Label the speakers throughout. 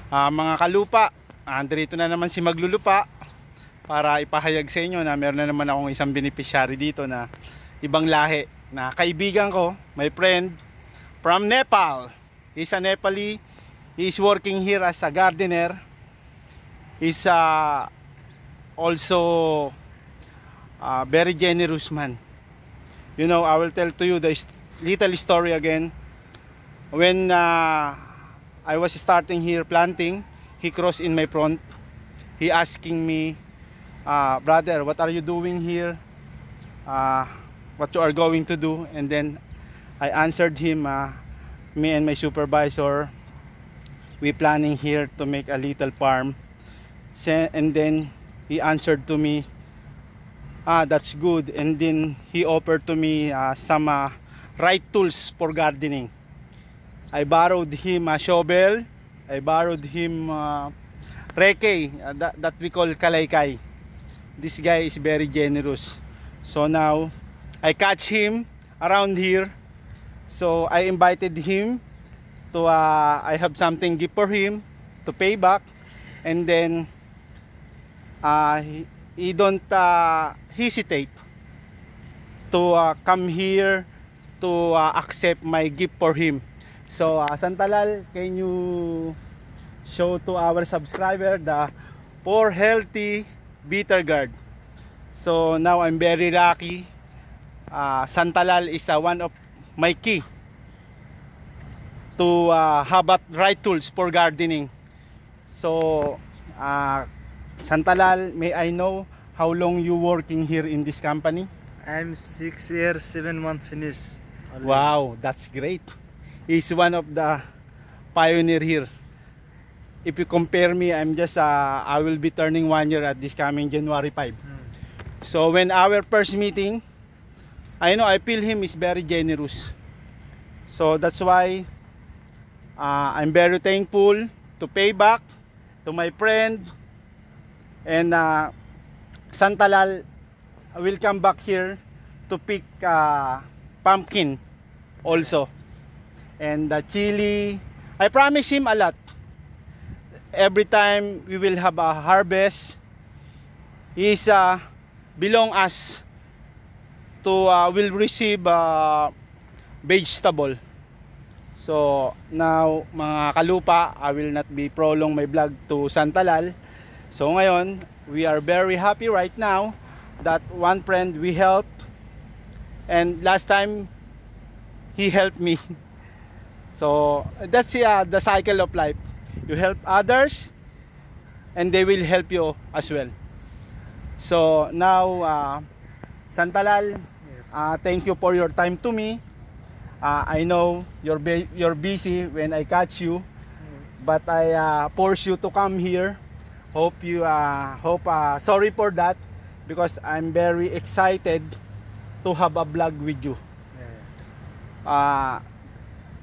Speaker 1: Mga kalupa, andito na naman si Maglulupa para ipahayag sa inyo na meron na naman akong isang beneficiary dito na ibang lahi na kaibigan ko, my friend from Nepal. He's a Nepali. He's working here as a gardener. He's also a very generous man. You know, I will tell to you the little story again. When I was starting here planting, he crossed in my front. He asking me, brother, what are you doing here? What you are going to do? And then I answered him, me and my supervisor, we planning here to make a little farm. And then he answered to me, that's good. And then he offered to me some right tools for gardening. I borrowed him a shovel. I borrowed him reke, that we call kalaykay. This guy is very generous. So now I catch him around here. So I invited him to I have something gift for him to pay back. And then he don't hesitate to come here to accept my gift for him. So Santalal, can you show to our subscriber the 4 healthy bitter gourd? So now I'm very lucky. Santalal is one of my key to have right tools for gardening. So Santalal, may I know how long you working here in this company?
Speaker 2: I'm 6 years 7 months finished already.
Speaker 1: Wow, that's great. He's one of the pioneer here. If you compare me, I'm just I will be turning 1 year at this coming January 5. So when our first meeting, I know I feel him is very generous. So that's why I'm very thankful to pay back to my friend. And Santalal will come back here to pick pumpkin also. And chili, I promise him a lot. Every time we will have a harvest, he's belong us to will receive vegetable. So now mga kalupa, I will not be prolong my vlog to Santalal. So ngayon, we are very happy right now that one friend we helped, and last time he helped me. So that's the cycle of life. You help others and they will help you as well. So now Santalal, yes. Thank you for your time to me. I know you're busy when I catch you, but I force you to come here. Hope you sorry for that, because I'm very excited to have a vlog with you.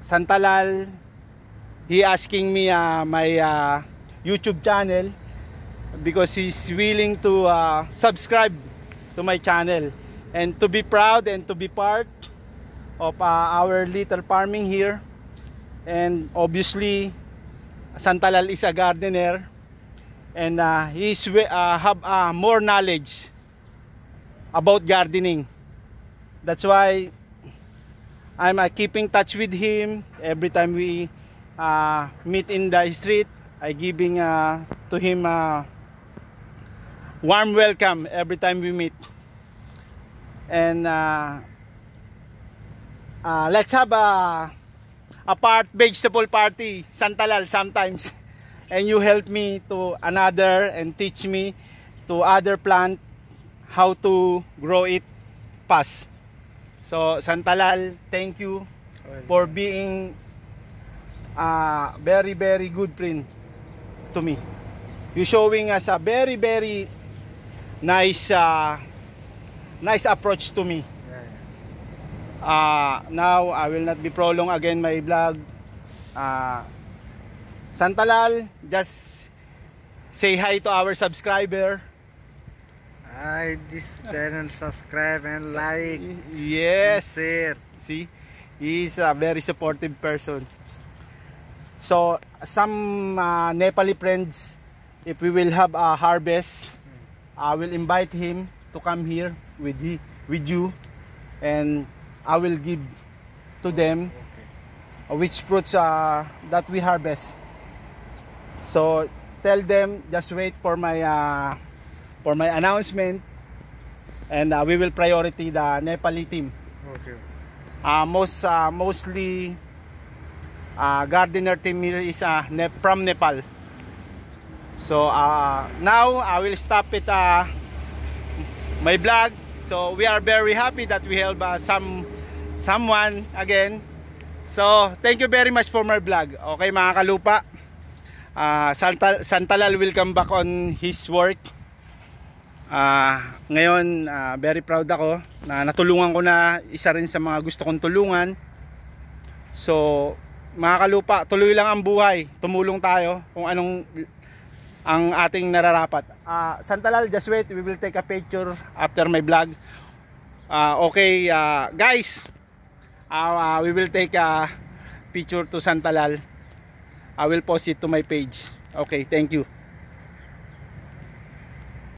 Speaker 1: Santalal, he asking me my YouTube channel because he's willing to subscribe to my channel and to be proud and to be part of our little farming here. And obviously Santalal is a gardener, and he's have more knowledge about gardening. That's why I'm keeping touch with him. Every time we meet in the street, I giving to him warm welcome every time we meet. And let's have a vegetable party, Santalal, sometimes. And you help me to another and teach me to other plant how to grow it fast. So Santalal, thank you for being a very good friend to me. You showing us a very nice approach to me. Now I will not be prolong again my vlog. Santalal, just say hi to our subscriber.
Speaker 2: Hi, this channel, subscribe and like.
Speaker 1: Yes.
Speaker 2: And share.
Speaker 1: See, he's a very supportive person. So some Nepali friends, if we will have a harvest, I will invite him to come here with you, and I will give to them which fruits that we harvest. So tell them, just wait for my announcement, and we will priority the Nepali team.
Speaker 2: Okay.
Speaker 1: Mostly gardener team here is from Nepal. So now I will stop it my vlog. So we are very happy that we help someone again. So thank you very much for my vlog. Okay mga kalupa, Santalal will come back on his work. Ngayon very proud ako na natulungan ko na isa rin sa mga gusto kong tulungan. So mga kalupa, tuloy lang ang buhay, tumulong tayo kung anong ang ating nararapat. Santalal, just wait, we will take a picture after my vlog. Okay guys, we will take a picture to Santalal. I will post it to my page. Okay, thank you.